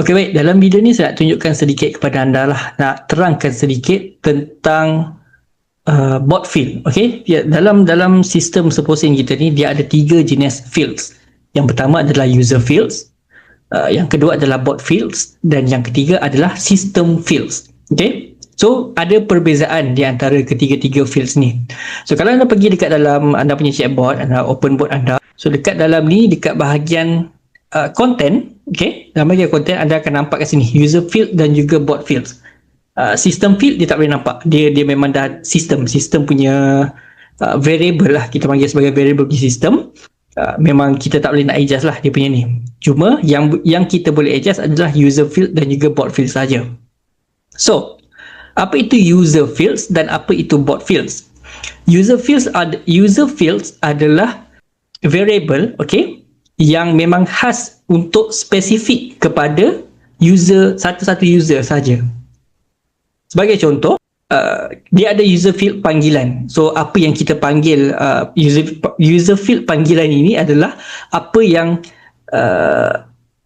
Okey, baik. Dalam video ni saya nak tunjukkan sedikit kepada anda lah. Nak terangkan sedikit tentang bot field. Okey, dalam sistem seposin kita ni, dia ada 3 jenis fields. Yang pertama adalah user fields, yang kedua adalah bot fields, dan yang ketiga adalah system fields. Okey, so ada perbezaan di antara ketiga-tiga fields ni. So kalau anda pergi dekat dalam anda punya chatbot, anda open bot anda, so dekat dalam ni, dekat bahagian content, okey, dalam bahagian content anda akan nampak kat sini user field dan juga bot fields. System field dia tak boleh nampak, dia memang dah sistem punya variable lah, kita panggil sebagai variable di sistem. Memang kita tak boleh nak adjust lah dia punya ni. Cuma yang kita boleh adjust adalah user field dan juga bot field saja. So apa itu user fields dan apa itu bot fields? User fields adalah variable, okey, yang memang khas untuk spesifik kepada user, satu-satu user saja. Sebagai contoh, dia ada user field panggilan. So apa yang kita panggil user field panggilan ini adalah apa yang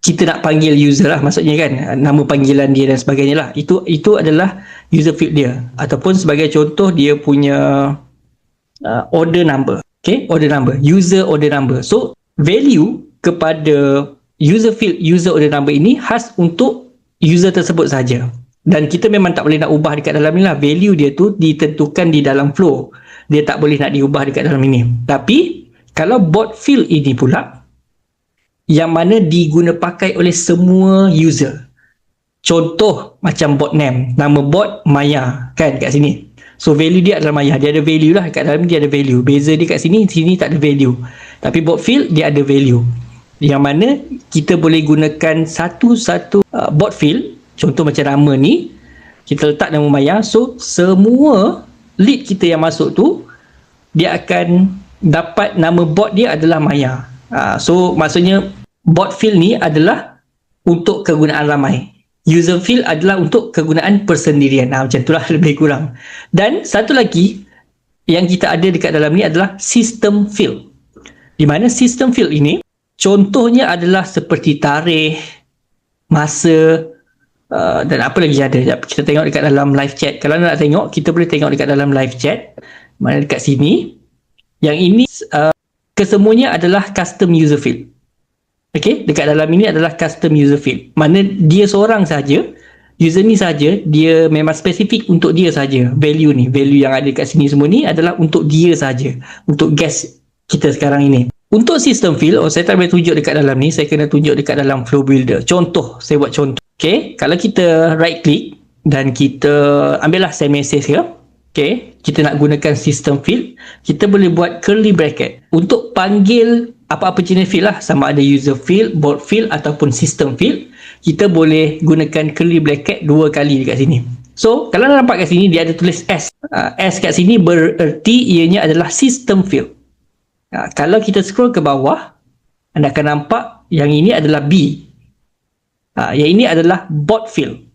kita nak panggil user lah, maksudnya kan, nama panggilan dia dan sebagainya lah. Itu adalah user field dia. Ataupun sebagai contoh, dia punya order number. Okay, order number, user order number. So value kepada user field, user order number ini khas untuk user tersebut saja. Dan kita memang tak boleh nak ubah dekat dalam ni lah. Value dia tu ditentukan di dalam flow. Dia tak boleh nak diubah dekat dalam ini. Tapi kalau bot field ini pula, yang mana diguna pakai oleh semua user. Contoh macam bot name, nama bot Maya kan kat sini. So value dia adalah Maya, dia ada value lah kat dalam, dia ada value. Beza dia kat sini tak ada value. Tapi bot field dia ada value. Yang mana kita boleh gunakan satu-satu bot field. Contoh macam nama ni, kita letak nama Maya. So semua lead kita yang masuk tu, dia akan dapat nama bot dia adalah Maya. So maksudnya bot field ni adalah untuk kegunaan ramai. User field adalah untuk kegunaan persendirian. Macam itulah lebih kurang. Dan satu lagi yang kita ada dekat dalam ni adalah system field. Di mana system field ini contohnya adalah seperti tarikh, masa, dan apa lagi ada. Kita tengok dekat dalam live chat. Kalau nak tengok, kita boleh tengok dekat dalam live chat. Mana dekat sini. Yang ini kesemuanya adalah custom user field. Okey, dekat dalam ini adalah custom user field. Mana dia seorang saja, user ni saja, dia memang spesifik untuk dia saja. Value ni, value yang ada dekat sini semua ni adalah untuk dia saja, untuk guest kita sekarang ini. Untuk system field, saya tak boleh tunjuk dekat dalam ni, saya kena tunjuk dekat dalam flow builder. Contoh, saya buat contoh. Okey, kalau kita right click dan kita ambillah send message ke, okey, kita nak gunakan system field, kita boleh buat curly bracket untuk panggil apa-apa jenis field lah, sama ada user field, bot field ataupun system field. Kita boleh gunakan curly bracket 2 kali dekat sini. So kalau anda nampak kat sini, dia ada tulis S. S kat sini bererti ianya adalah system field. Kalau kita scroll ke bawah, anda akan nampak yang ini adalah B. Yang ini adalah bot field.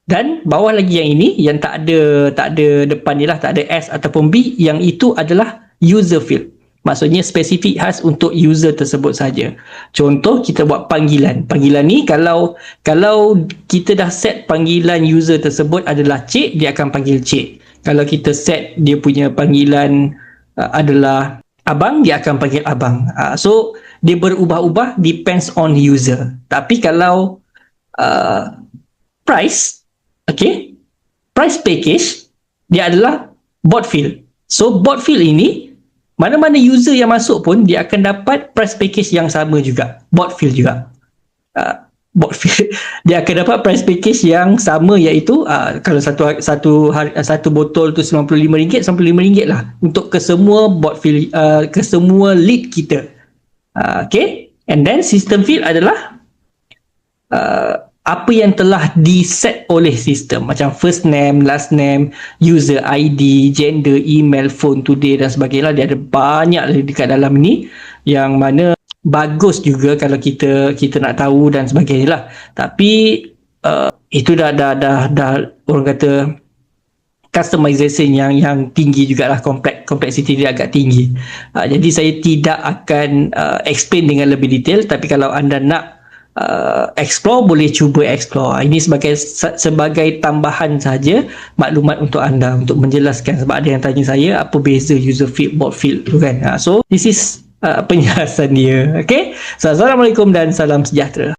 Dan bawah lagi yang ini, yang tak ada depan ni lah, tak ada S ataupun B, yang itu adalah user field. Maksudnya spesifik khas untuk user tersebut saja. Contoh, kita buat panggilan. Panggilan ni kalau kita dah set panggilan user tersebut adalah Cik, dia akan panggil Cik. Kalau kita set dia punya panggilan adalah Abang, dia akan panggil Abang. So dia berubah-ubah depends on user. Tapi kalau price, okay, price package, dia adalah bot field. So bot field ini, mana-mana user yang masuk pun dia akan dapat price package yang sama juga. Bot field juga. Bot field dia akan dapat price package yang sama, iaitu kalau satu botol tu RM95, RM95 lah untuk ke semua bot field, ke semua lead kita. Okay, and then system field adalah apa yang telah di-set oleh sistem, macam first name, last name, user ID, gender, email, phone, today dan sebagainya. Dia ada banyak dekat dalam ni yang mana bagus juga kalau kita nak tahu dan sebagainya lah. Tapi itu dah orang kata customization yang tinggi jugalah, complexity dia agak tinggi. Jadi saya tidak akan explain dengan lebih detail, tapi kalau anda nak explore, boleh cuba explore. Ini sebagai tambahan saja maklumat untuk anda, untuk menjelaskan, sebab ada yang tanya saya apa beza user field, bot field tu kan. So this is penjelasan dia. Okay, so, Assalamualaikum dan salam sejahtera.